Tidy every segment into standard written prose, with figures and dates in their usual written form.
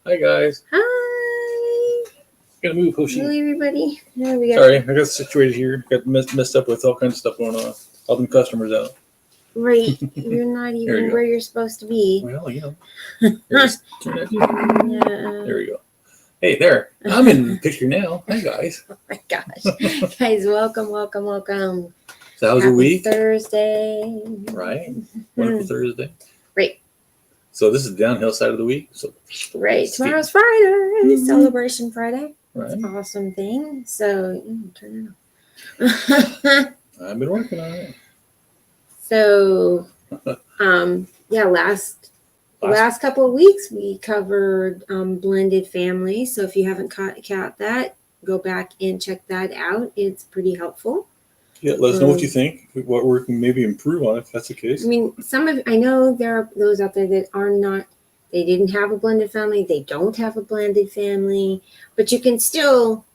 Hi guys. Hi. Gotta move, Hoshi. Hello, everybody. Yeah, we got Sorry, I got situated here. Got messed up with all kinds of stuff going on. Helping customers out. right. You're not There you even go. where you're supposed to be. Well, Here, let's turn that. Yeah. There we go. Hey, there. I'm in the picture now. Hi guys. Oh my gosh, guys! Welcome. So how was your Happy week? Thursday. Right. Wonderful Thursday. Right. So this is the downhill side of the week. So Right. Tomorrow's Friday. Celebration Friday. right. Awesome thing. So turn it off. I've been working on it. So, yeah, last couple of weeks we covered blended family. So if you haven't caught that, go back and check that out. It's pretty helpful. Yeah, let us know what you think. What we can maybe improve on if that's the case. I mean, I know there are those out there that are not. They didn't have a blended family. They don't have a blended family, but you can still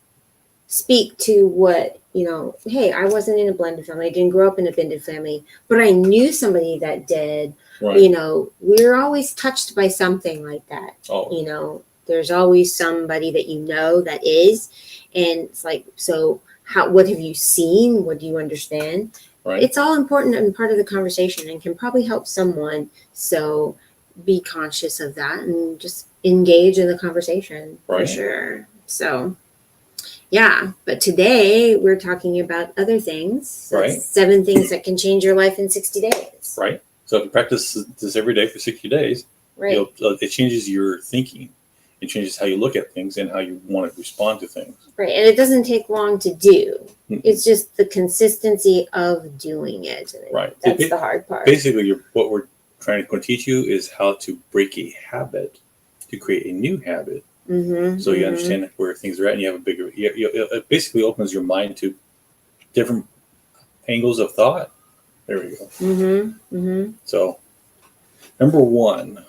speak to what, hey, I wasn't in a blended family. I didn't grow up in a blended family, but I knew somebody that did. Right. We're always touched by something like that. Oh. There's always somebody that that is. And it's like, so what have you seen? What do you understand? Right. It's all important and part of the conversation and can probably help someone. So be conscious of that and just engage in the conversation for sure. So yeah, but today we're talking about other things. So 7 things that can change your life in 60 days. Right. So if you practice this every day for 60 days, right, it changes your thinking. It changes how you look at things and how you want to respond to things. Right. And it doesn't take long to do. Mm-hmm. It's just the consistency of doing it. Right. That's the hard part. Basically, what we're trying to teach you is how to break a habit to create a new habit. Mm-hmm, so you understand where things are at, and you have a bigger. It basically opens your mind to different angles of thought. There we go. Mm-hmm, mm-hmm. So, number 1,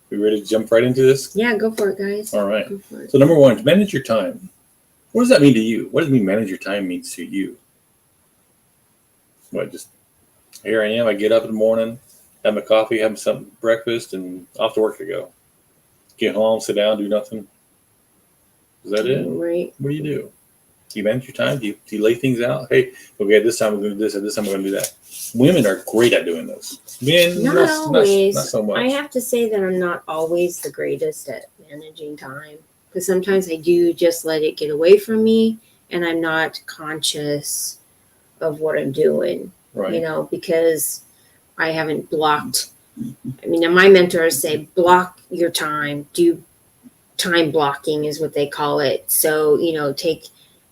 we ready to jump right into this? Yeah, go for it, guys. All right. So, number 1, manage your time. What does that mean to you? What does it mean manage your time means to you? What, just here I am. I get up in the morning, have my coffee, have some breakfast, and off to work I go. Get home, sit down, do nothing. Is that it? Right. What do you do? Do you manage your time? Do you lay things out? Hey, okay, at this time we're going to do this, at this time we're going to do that. Women are great at doing this. Men, not always. Not so much. I have to say that I'm not always the greatest at managing time, because sometimes I do just let it get away from me, and I'm not conscious of what I'm doing. Right. Because I haven't blocked. I mean, my mentors say block your time. Do time blocking is what they call it. So, take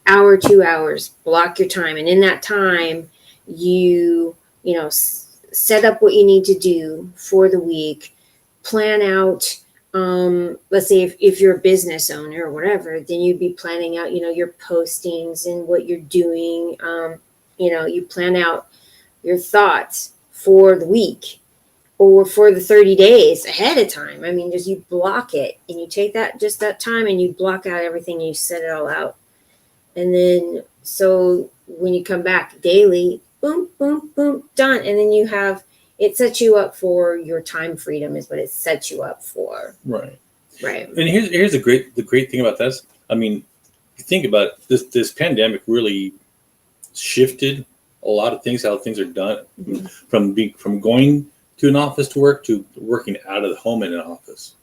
hour, 2 hours, block your time. And in that time, you set up what you need to do for the week, plan out, let's say if you're a business owner or whatever, then you'd be planning out, your postings and what you're doing. You plan out your thoughts for the week or for the 30 days ahead of time. I mean, just you block it and you take that time and you block out everything and you set it all out. And then, so when you come back daily, boom, boom, boom, done. And then it sets you up for your time freedom is what it sets you up for. Right. Right. And here's the great thing about this. I mean, you think about it, this pandemic really shifted a lot of things, how things are done, mm-hmm. from going to an office to work to working out of the home in an office.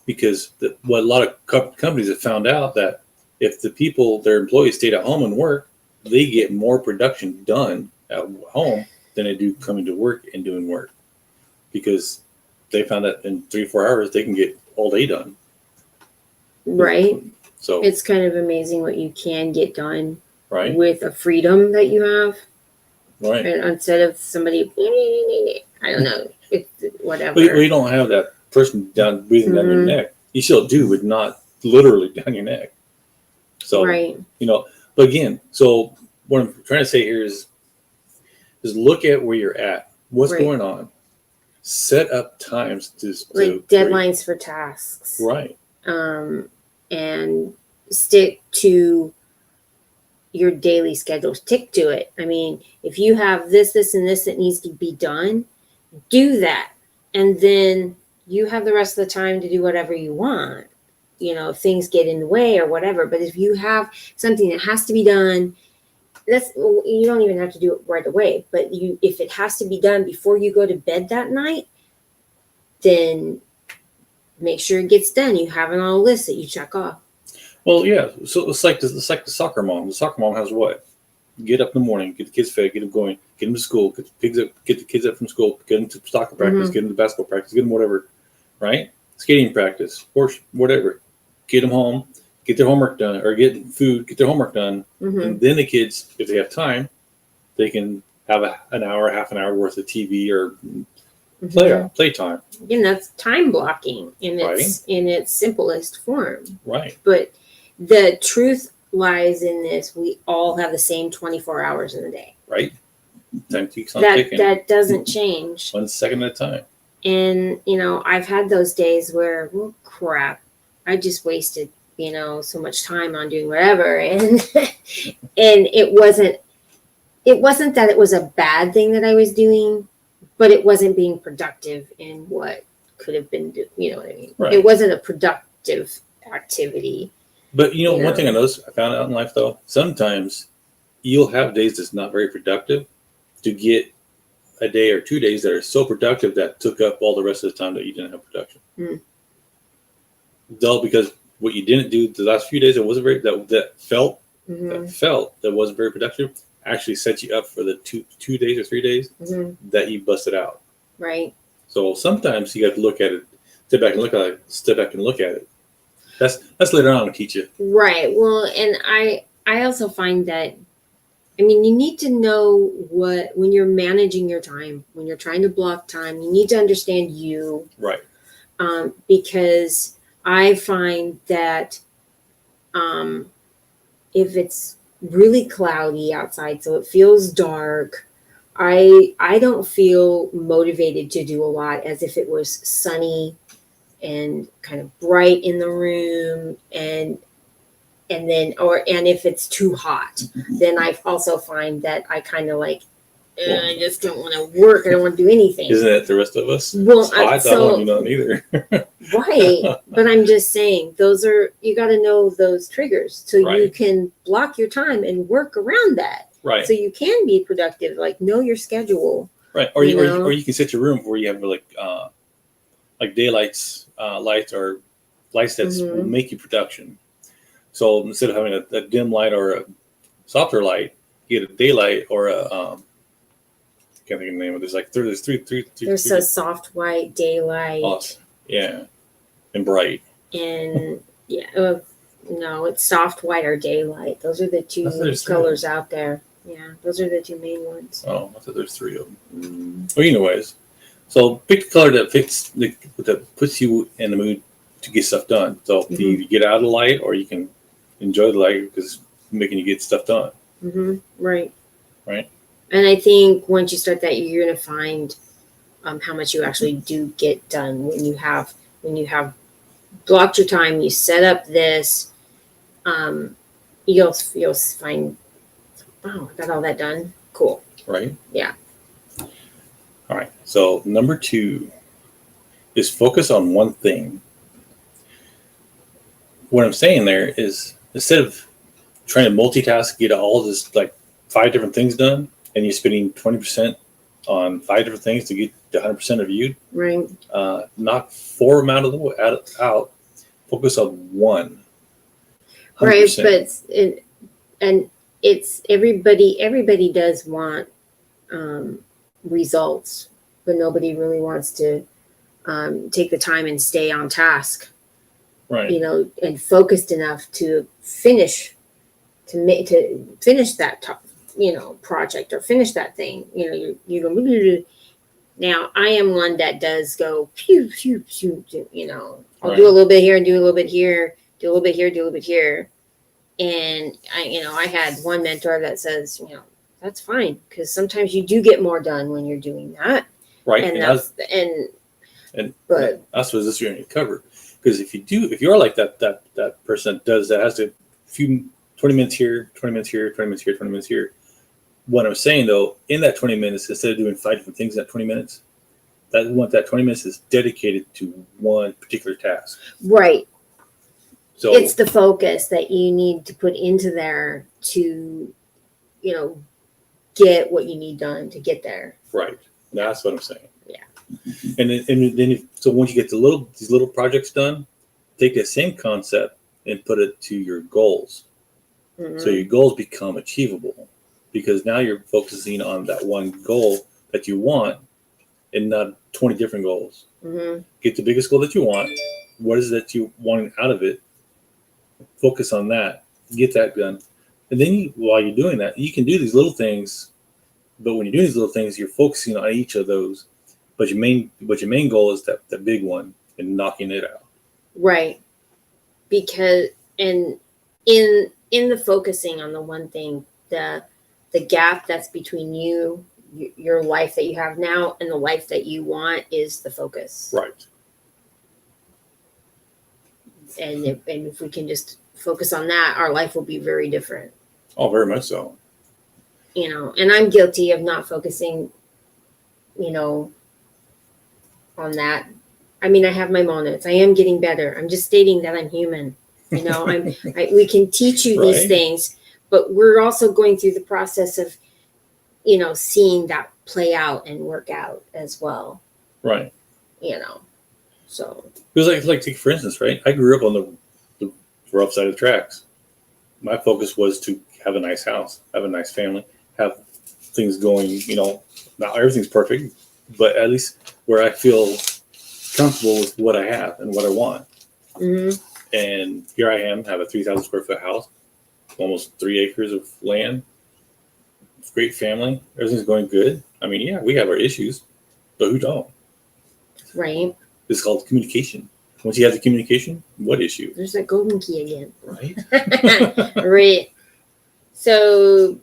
Because what a lot of companies have found out that if their employees stayed at home and work, they get more production done at home than they do coming to work and doing work. Because they found that in 3-4 hours, they can get all day done. Right. So it's kind of amazing what you can get done. Right. With a freedom that you have. Right. And instead of somebody, I don't know, whatever. Well, you don't have that person breathing mm-hmm. down your neck. You still do, but not literally down your neck. So, right. But again, so what I'm trying to say here is look at where you're at. What's right. going on? Set up times to deadlines for tasks. Right. And stick to your daily schedule. Stick to it. I mean, if you have this, and this that needs to be done, do that. And then you have the rest of the time to do whatever you want. things get in the way or whatever. But if you have something that has to be done, you don't even have to do it right away. But if it has to be done before you go to bed that night, then make sure it gets done. You have it on a list that you check off. Well, yeah. So it's like the soccer mom. The soccer mom has what? Get up in the morning, get the kids fed, get them going, get them to school, get the kids up from school, get them to soccer practice, get them to basketball practice, get them whatever, right? Skating practice, horse, whatever. Get them home, get their homework done, or get food, get their homework done, and then the kids, if they have time, they can have an hour, half an hour worth of TV or play time. And that's time blocking in its simplest form. Right. But the truth lies in this: we all have the same 24 hours in a day. Right. Time keeps on ticking. That doesn't change. 1 second at a time. And I've had those days where, well, crap, I just wasted so much time on doing whatever, and and it wasn't that it was a bad thing that I was doing, but it wasn't being productive in what could have been. You know what I mean? Right. It wasn't a productive activity. But one thing I noticed, I found out in life though, sometimes you'll have days that's not very productive to get a day or 2 days that are so productive that took up all the rest of the time that you didn't have production. Dull, because what you didn't do the last few days that wasn't very that wasn't very productive actually set you up for the 2 days or 3 days that you busted out. Right. So sometimes you got to look at it, step back and look at it. That's later on to teach you. Right. Well, and I also find that, you need to know when you're managing your time, when you're trying to block time, you need to understand you. Right. Because I find that if it's really cloudy outside, so it feels dark, I don't feel motivated to do a lot as if it was sunny and kind of bright in the room, and if it's too hot, then I also find that I kind of I just don't want to work. I don't want to do anything. Isn't that the rest of us? Well, I don't want to do nothing either. Right. But I'm just saying, you got to know those triggers so you can block your time and work around that. Right. So you can be productive, know your schedule. Right. Or you can set your room where you have daylights, lights or lights that make you production. So instead of having a dim light or a softer light, you get a daylight or a can't think of the name of it. There's three. There's a soft white, daylight. Awesome. Yeah. And bright. And no, it's soft white or daylight. Those are the two colors out there. Yeah, those are the two main ones. Oh, I thought there's three of them. Well, anyways, so pick the color that puts you in the mood to get stuff done. So you get out of the light, or you can enjoy the light because it's making you get stuff done. Right. Right. And I think once you start that, you're going to find how much you actually do get done when you have blocked your time. You set up this. You'll find, wow, I got all that done. Cool. Right. Yeah. All right. So number 2 is focus on one thing. What I'm saying there is, instead of trying to multitask, get all this 5 different things done, and you're spending 20% on 5 different things to get the 100% of you. Right. Knock 4 of them out. Focus on one. 100%. Right, but it's everybody does want results, but nobody really wants to take the time and stay on task. Right. And focused enough to finish that project or finish that thing. You go. Now I am one that does go pew pew pew. I'll do a little bit here and do a little bit here, do a little bit here, do a little bit here. And I had one mentor that says, that's fine, because sometimes you do get more done when you're doing that. Right. And that's what this year you covered. Because if you're like that person that does that, has a few 20 minutes here, 20 minutes here, 20 minutes here, 20 minutes here. What I'm saying though, in that 20 minutes, instead of doing 5 different things in that 20 minutes, that 20 minutes is dedicated to one particular task. Right. So it's the focus that you need to put into there to, you know, get what you need done to get there. right. That's what I'm saying. Yeah. So once you get these little projects done, take that same concept and put it to your goals. Mhm. So your goals become achievable because now you're focusing on that one goal that you want and not 20 different goals. Mhm. Get the biggest goal that you want. What is it that you want out of it? Focus on that. Get that done. And then while you're doing that, you can do these little things. But when you're doing these little things, you're focusing on each of those. But your main goal is the big one and knocking it out. Right. Because and in the focusing on the one thing, the gap that's between your life that you have now and the life that you want is the focus. Right. And if we can just focus on that, our life will be very different. Oh, very much so. You know, and I'm guilty of not focusing, you know, on that. I mean, I have my moments. I am getting better. I'm just stating that I'm human. You know, we can teach you these Right. things, but we're also going through the process of, you know, seeing that play out and work out as well. Right. You know, so Because like take for instance, right? I grew up on the rough side of the tracks. My focus was to have a nice house, have a nice family, have things going. You know, not everything's perfect, but at least where I feel comfortable with what I have and what I want. mhm. And here I am, have a 3,000 square foot house, almost 3 acres of land, great family. Everything's going good. I mean, yeah, we have our issues, but who don't? Right. It's called communication. Once you have the communication, what issue? There's that golden key again. Right. Right. So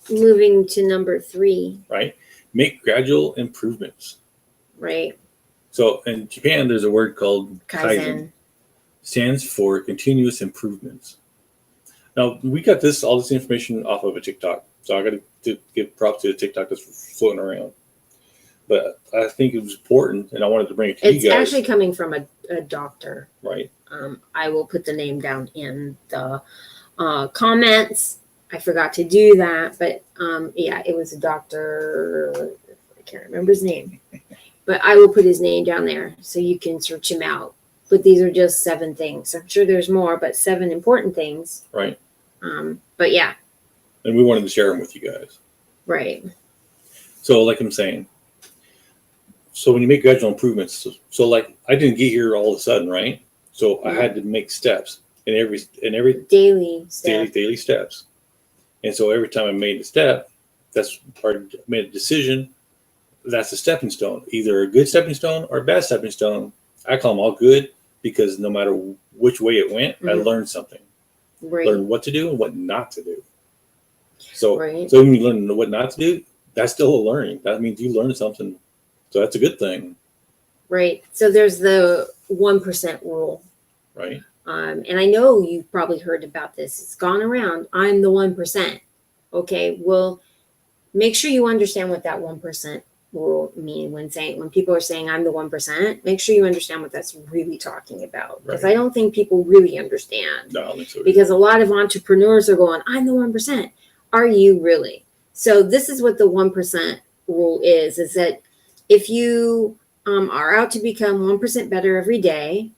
moving to number 3. Right. Make gradual improvements. Right. So in Japan, there's a word called Kaizen. Kaizen. Stands for continuous improvements. Now we got all this information off of a TikTok, so I got to give props to the TikTok that's floating around. But I think it was important, and I wanted to bring it to It's you guys. actually coming from a doctor. Right. I will put the name down in the comments. I forgot to do that, but yeah, it was a doctor. I can't remember his name, but I will put his name down there so you can search him out. But these are just 7 things. I'm sure there's more, but 7 important things. Right. But yeah, And we wanted to share them with you guys. right. So, like I'm saying, so when you make gradual improvements, so like I didn't get here all of a sudden, right? So I had to make steps in every Daily step. daily steps. And so every time I made a step, made a decision, that's a stepping stone, either a good stepping stone or a bad stepping stone. I call them all good because no matter which way it went, I Mhm. learned something. Right. Learned what to do and what not to do. So, Right. so when you learn what not to do, that's still a learning. That means you learned something. So that's a good thing, Right. So there's the 1% rule. right? And I know you've probably heard about this. It's gone around. I'm the 1%. Okay. Well, make sure you understand what that 1% rule mean when people are saying I'm the 1%. Make sure you understand what that's really talking about, because Right. I don't think people really understand. No, I don't think so. Because a lot of entrepreneurs are going, I'm the 1%. Are you really? So this is what the 1% rule is that if you are out to become 1% better every day,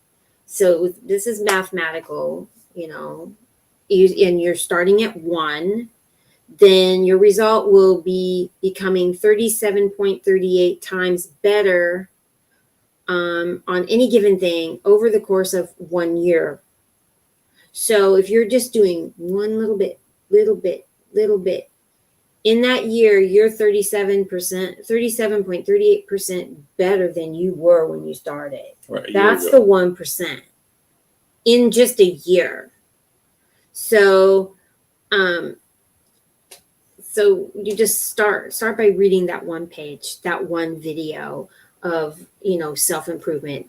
so this is mathematical, you know, and you're starting at 1, then your result will be becoming 37.38 times better on any given thing over the course of 1 year. So if you're just doing one little bit, in that year, you're 37.38% better than you were when you started. Right, That's the 1% in just a year. So, so you just start by reading that one page, that one video of, you know, self-improvement.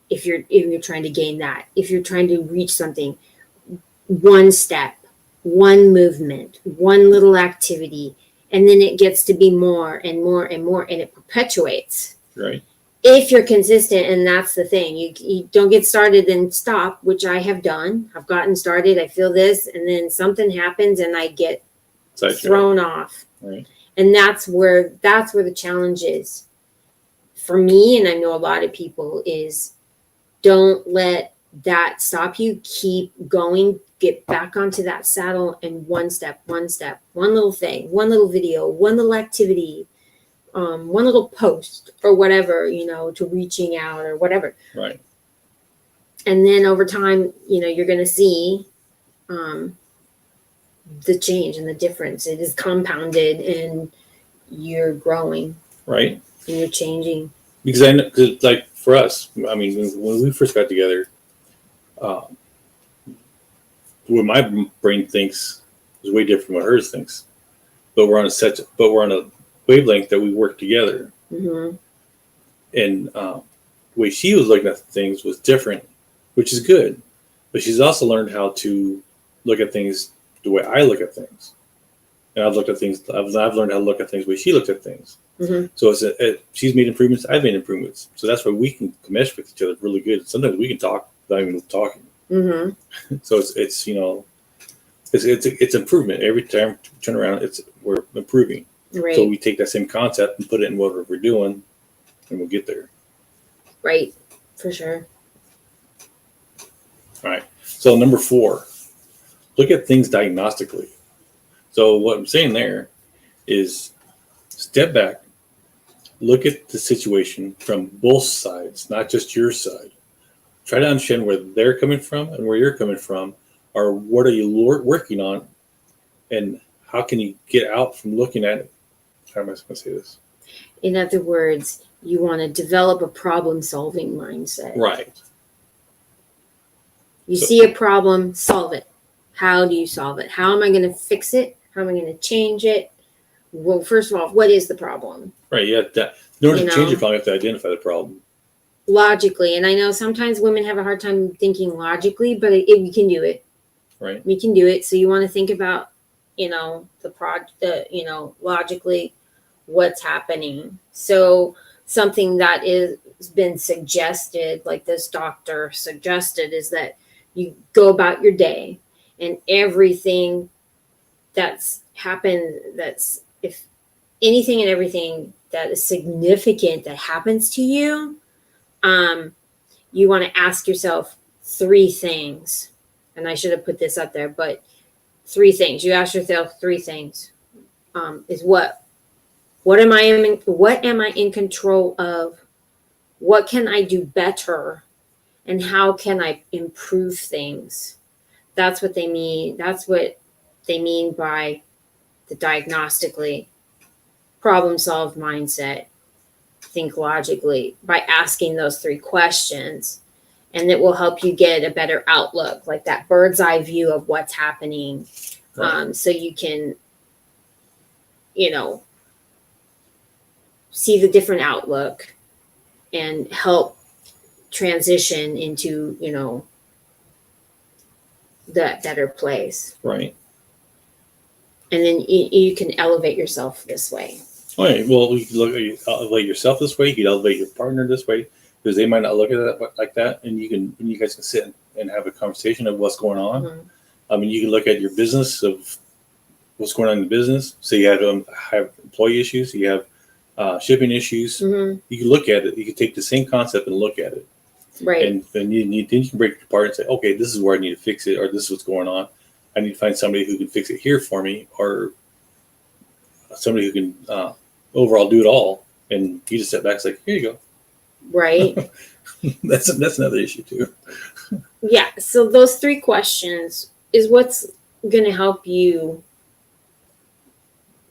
If you're trying to gain that, if you're trying to reach something, one step, one movement, one little activity, and then it gets to be more and more and more, and it perpetuates. Right. if you're consistent, and that's the thing, you don't get started and stop, which I have done. I've gotten started, I feel this, and then something happens and I get thrown off. Right. And that's where the challenge is for me, and I know a lot of people, is don't let that stop you. Keep going, get back onto that saddle, and one step, one little thing, one little video, one little activity, one little post or whatever, to reaching out or whatever. Right. And then over time, you're going to see the change and the difference. It is compounded, and you're growing. Right. And you're changing. Because I know, like for us, I mean, when we first got together, what my brain thinks is way different from what hers thinks. But we're on a wavelength that we work together. Mm-hmm. And the way she was looking at things was different, which is good. But she's also learned how to look at things the way I look at things. And I've learned how to look at things the way she looks at things. Mm-hmm. So she's made improvements, I've made improvements. So that's why we can mesh with each other really good. Sometimes we can talk without even talking. Mm-hmm. So it's improvement every time we turn around. We're improving. Right. So we take that same concept and put it in whatever we're doing, and we'll get there. Right, for sure. All right. So number 4, look at things diagnostically. So what I'm saying there is step back, look at the situation from both sides, not just your side. Try to understand where they're coming from and where you're coming from, or what are you working on, and how can you get out from looking at it? How am I going to say this? In other words, you want to develop a problem-solving mindset. Right. You see a problem, solve it. How do you solve it? How am I going to fix it? How am I going to change it? Well, first of all, what is the problem? Right. Yeah. In order to change your problem, you have to identify the problem. Logically. And I know sometimes women have a hard time thinking logically, but we can do it. Right. We can do it. So you want to think about, logically what's happening. So something that has been suggested, like this doctor suggested, is that you go about your day, and everything that's happened, if anything and everything that is significant that happens to you, you want to ask yourself 3 things. And I should have put this up there, but 3 things. You ask yourself 3 things. Is what am I in control of? What can I do better? And how can I improve things? That's what they mean. That's what they mean by the diagnostically problem-solved mindset. Think logically by asking those 3 questions. And it will help you get a better outlook, like that bird's eye view of what's happening. Right. So you can, see the different outlook and help transition into, that better place. Right. And then you can elevate yourself this way. All right. Well, you can elevate yourself this way. You can elevate your partner this way, because they might not look at it like that. And you guys can sit and have a conversation of what's going on. Mm-hmm. I mean, you can look at your business of what's going on in the business. So you have employee issues. You have shipping issues. Mm-hmm. You can look at it. You can take the same concept and look at it. Right. And then you can break it apart and say, okay, this is where I need to fix it, or this is what's going on. I need to find somebody who can fix it here for me, or somebody who can overall do it all. And you just step back and say, here you go. Right. That's another issue too. Yeah. So those 3 questions is what's going to help you,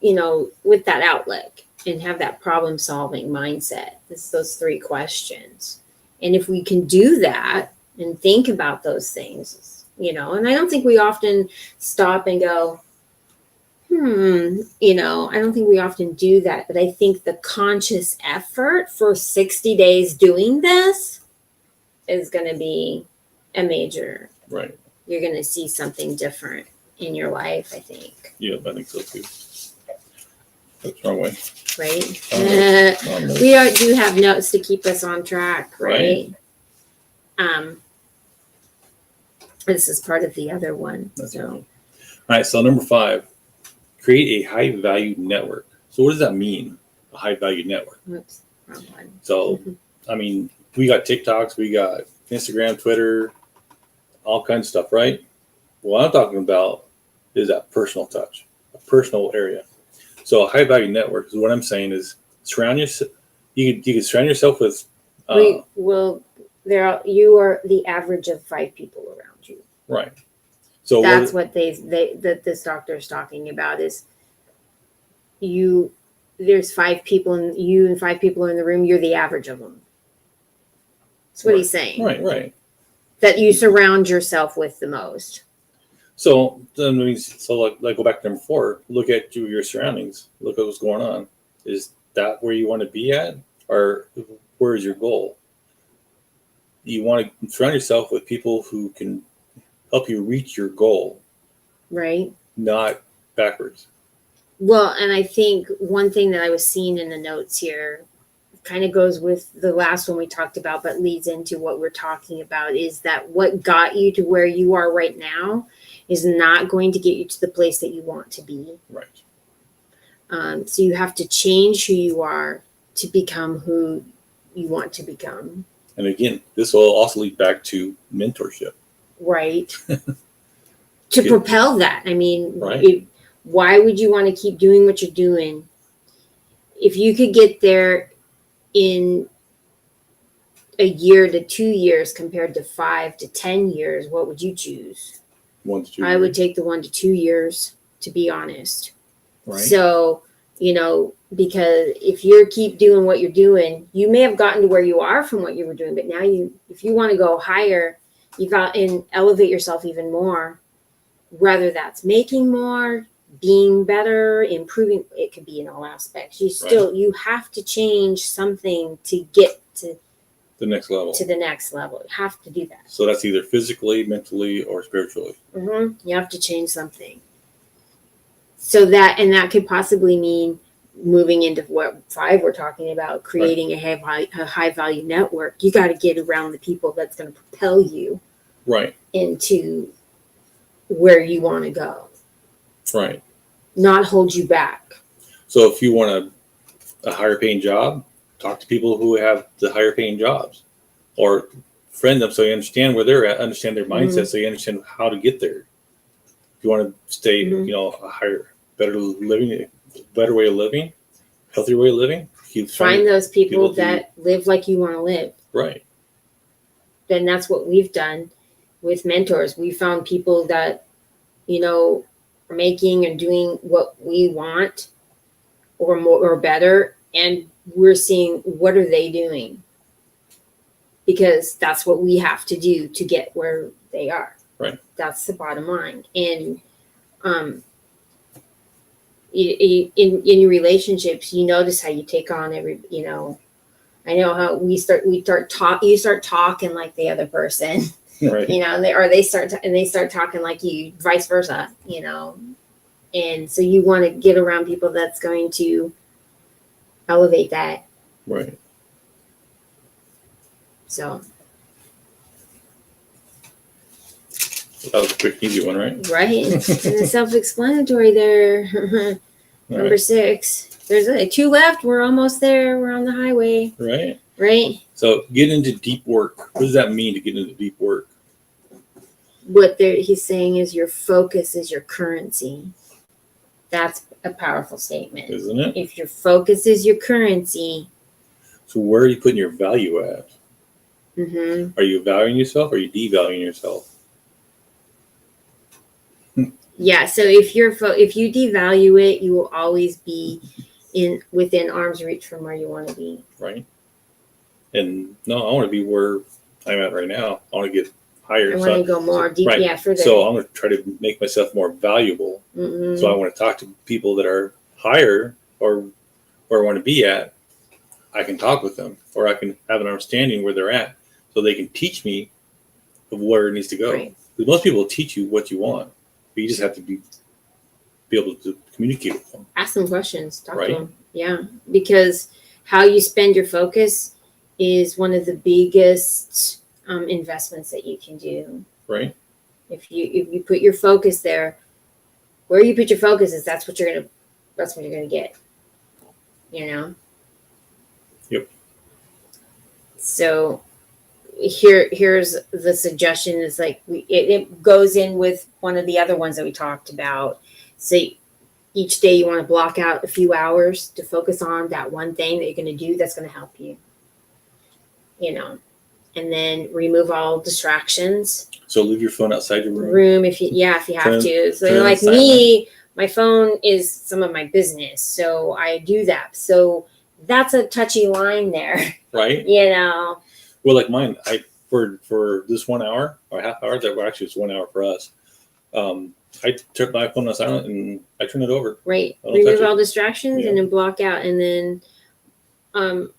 with that outlook and have that problem solving mindset. It's those 3 questions. And if we can do that and think about those things, and I don't think we often stop and go, I don't think we often do that, but I think the conscious effort for 60 days doing this is going to be a major. Right. You're going to see something different in your life, I think. Yeah, I think so too. That's wrong way. right? Wrong note. We do have notes to keep us on track, right? This is part of the other one. That's So right. All right. So number 5, create a high value network. So what does that mean? A high value network. whoops, wrong one. So, I mean, we got TikToks, we got Instagram, Twitter, all kinds of stuff, right? What I'm talking about is that personal touch, a personal area. So a high value network is what I'm saying is surround yourself. You can surround yourself with. We will. You are the average of 5 people around you. Right. So That's what that this doctor is talking about is you. There's 5 people and you and 5 people in the room. You're the average of them. That's what he's saying. Right. That you surround yourself with the most. So then, like go back to number 4. Look at your surroundings. Look at what's going on. Is that where you want to be at, or where is your goal? You want to surround yourself with people who can help you reach your goal, Right. not backwards. Well, and I think one thing that I was seeing in the notes here kind of goes with the last one we talked about, but leads into what we're talking about is that what got you to where you are right now is not going to get you to the place that you want to be. Right. So you have to change who you are to become who you want to become. And again, this will also lead back to mentorship. Right. To propel that. I mean, Right. Why would you want to keep doing what you're doing? If you could get there in a year to 2 years compared to 5 to 10 years, what would you choose? 1 to 2. I would take the 1 to 2 years, to be honest. Right. So, because if you keep doing what you're doing, you may have gotten to where you are from what you were doing, but now if you want to go higher, you got and elevate yourself even more, whether that's making more, being better, improving. It could be in all aspects. You have to change something to get to the next level. You have to do that. So that's either physically, mentally, or spiritually. Mm-hmm. You have to change something. So that could possibly mean moving into what 5 we're talking about, creating a high value network. You got to get around the people that's going to propel you right into where you want to go. Right. Not hold you back. So if you want a higher paying job, talk to people who have the higher paying jobs, or friend them so you understand where they're at, understand their mindset, so you understand how to get there. If you want to stay, a higher, better way of living, healthier way of living, Find those people that live like you want to live. Right. Then that's what we've done with mentors. We found people that, are making and doing what we want or more or better. And we're seeing what are they doing? Because that's what we have to do to get where they are. Right. That's the bottom line. And in your relationships, you notice how you take on I know how you start talking like the other person, right. They start talking like you, vice versa, and so you want to get around people that's going to elevate that. Right. So that was a quick, easy one, right? Right. And the self-explanatory there. Number 6. There's 2 left. We're almost there. We're on the highway. Right. Right. So get into deep work. What does that mean to get into deep work? What he's saying is your focus is your currency. That's a powerful statement. Isn't it? If your focus is your currency. So where are you putting your value at? Mm-hmm. Are you valuing yourself or are you devaluing yourself? Yeah, so if you devalue it, you will always be within arm's reach from where you want to be. Right. And no, I want to be where I'm at right now. I want to get higher. I want to go more deep, right. Further. So I'm going to try to make myself more valuable. Mm-hmm. So I want to talk to people that are higher or where I want to be at. I can talk with them, or I can have an understanding where they're at, so they can teach me of where it needs to go. Right. Because most people will teach you what you want. But you just have to be be able to communicate with them. Ask them questions. Talk Right. to them. Yeah, because how you spend your focus is one of the biggest investments that you can do. Right. If you put your focus there, where you put your focus is that's what you're gonna get. You know. Yep. So here's the suggestion is like it goes in with one of the other ones that we talked about. So each day you want to block out a few hours to focus on that one thing that you're going to do that's going to help you, you know, and then remove all distractions. So leave your phone outside your room. If you have Turn- to. So turn it like silent. me, my phone is some of my business. So I do that. So that's a touchy line there, Right. you know. Well, like mine, for this 1 hour or half hour, that actually it's 1 hour for us. I took my phone on silent and I turn it over. Right. I don't touch Remove it. all distractions Yeah. and then block out and then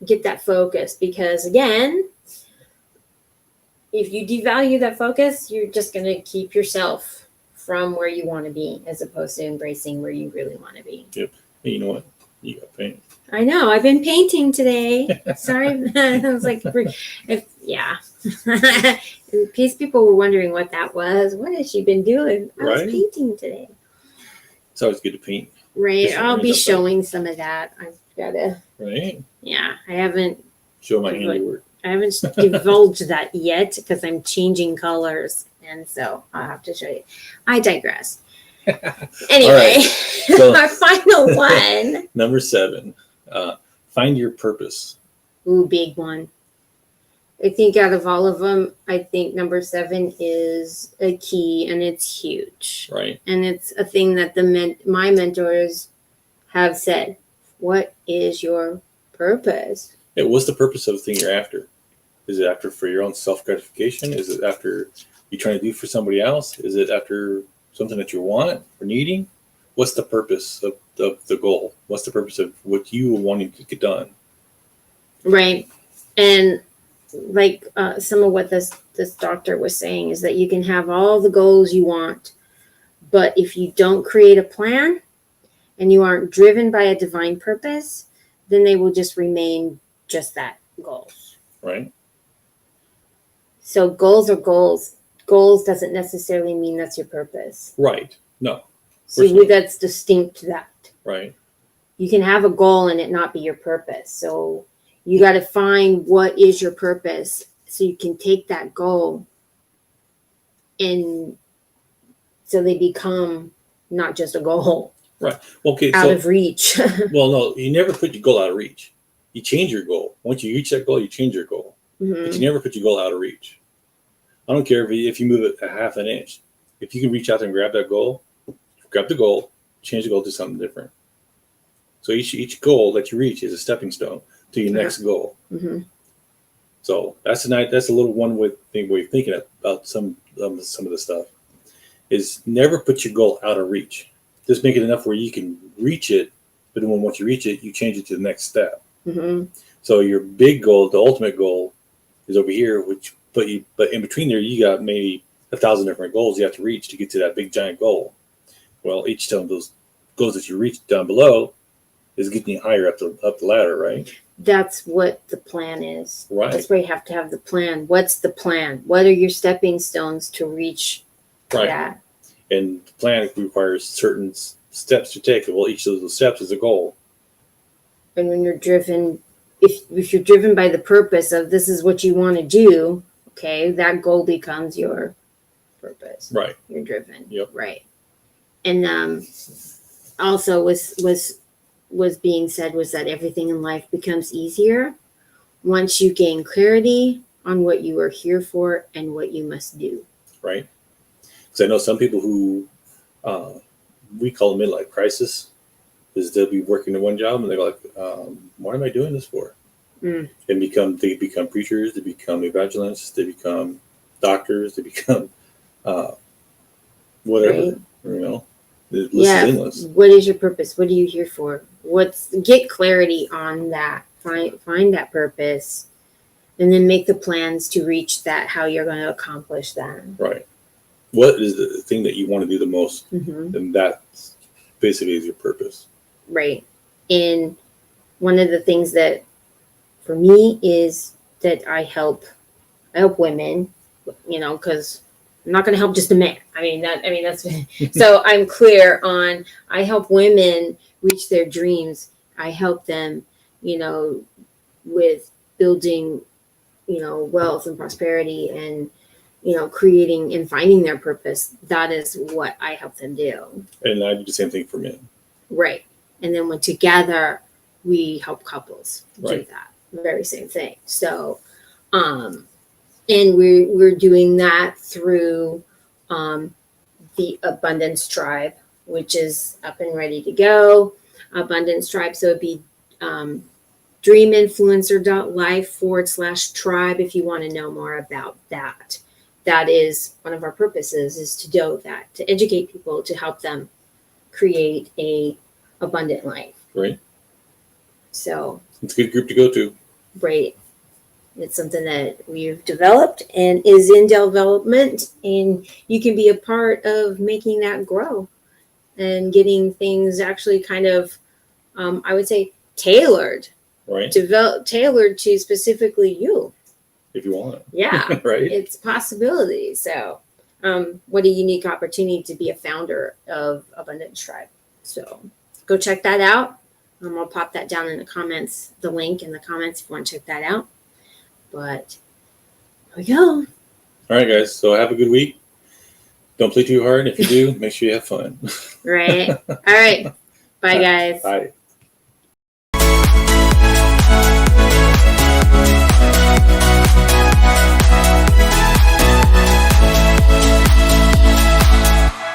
get that focus because again, if you devalue that focus, you're just going to keep yourself from where you want to be as opposed to embracing where you really want to be. Hey, you know what? You got paint. I know. I've been painting today. Sorry. I was like, yeah. In case people were wondering what that was, what has she been doing? I was Right. painting today. It's always good to paint, Right. Just I'll be outside. showing some of that. I've got to, right? yeah. I haven't Show my Right. handiwork. divulged that yet because I'm changing colors. And so I'll have to show you. I digress. Anyway, So- our final one. Number 7, find your purpose. Ooh, big one. I think out of all of them, I think number 7 is a key and it's huge. Right. And it's a thing that my mentors have said. What is your purpose? Yeah, what's the purpose of the thing you're after? Is it after for your own self gratification? Is it after you trying to do for somebody else? Is it after something that you want or needing? What's the purpose of the goal? What's the purpose of what you are wanting to get done? Right. And like some of what this doctor was saying is that you can have all the goals you want, but if you don't create a plan and you aren't driven by a divine purpose, then they will just remain just that, goals. Right. So goals are goals. Goals doesn't necessarily mean that's your purpose. Right. No. So Personally. that's distinct to that. Right. You can have a goal and it not be your purpose. So you got to find what is your purpose so you can take that goal and so they become not just a goal Okay. out So, of reach. well, no, you never put your goal out of reach. You change your goal. Once you reach that goal, you change your goal. But Mhm. you never put your goal out of reach. I don't care if you move it a half an inch. If you can reach out and grab that goal, grab the goal, change the goal to something different. So each goal that you reach is a stepping stone to your next goal. Mhm. So that's a little one way of thinking about some of the stuff. Is never put your goal out of reach. Just make it enough where you can reach it, but then once you reach it, you change it to the next step. Mhm. So your big goal, the ultimate goal, is over here. But in between there, you got maybe 1,000 different goals you have to reach to get to that big giant goal. Well, each one of those goals that you reach down below is getting you higher up the ladder, right? That's what the plan is. Right. That's where you have to have the plan. What's the plan? What are your stepping stones to reach Right. that? And the plan requires certain steps to take. Well, each of those steps is a goal. And when you're driven, if you're driven by the purpose of this is what you want to do, okay, that goal becomes your purpose. Right. You're driven. Yep. Right. And also was being said was that everything in life becomes easier once you gain clarity on what you are here for and what you must do. Right. Because I know some people who we call midlife crisis, is they'll be working at one job and they're like, what am I doing this for? Mm. And they become preachers, they become evangelists, they become doctors, they become whatever. Right. You know, the list is endless. What is your purpose? What are you here for? Get clarity on that. Find that purpose, and then make the plans to reach that. How you're going to accomplish that. Right. what is the thing that you want to do the most, Mhm. and that basically is your purpose. Right. And one of the things that for me is that I help women, you know, because I'm not going to help just a man. I mean that's so I'm clear on I help women reach their dreams. I help them, you know, with building, you know, wealth and prosperity and, you know, creating and finding their purpose. That is what I help them do. And I do the same thing for men. Right. And then when together we help couples do Right. that. Very same thing. So and we're doing that through the Abundance Tribe, which is up and ready to go. Abundance Tribe. So it'd be dreaminfluencer.life/tribe if you want to know more about that. That is one of our purposes, is to do that, to educate people, to help them create a abundant life. Right. So It's a good group to go to. right. It's something that we've developed and is in development, and you can be a part of making that grow and getting things actually kind of, I would say, tailored Right. tailored to specifically you. If you want. Yeah. Right. It's a possibility. So what a unique opportunity to be a founder of Abundance Tribe. So go check that out. I'll pop that down in the comments, the link in the comments if you want to check that out. But there we go. All right, guys. So have a good week. Don't play too hard. If you do, make sure you have fun. Right. All right. Bye, guys. Bye.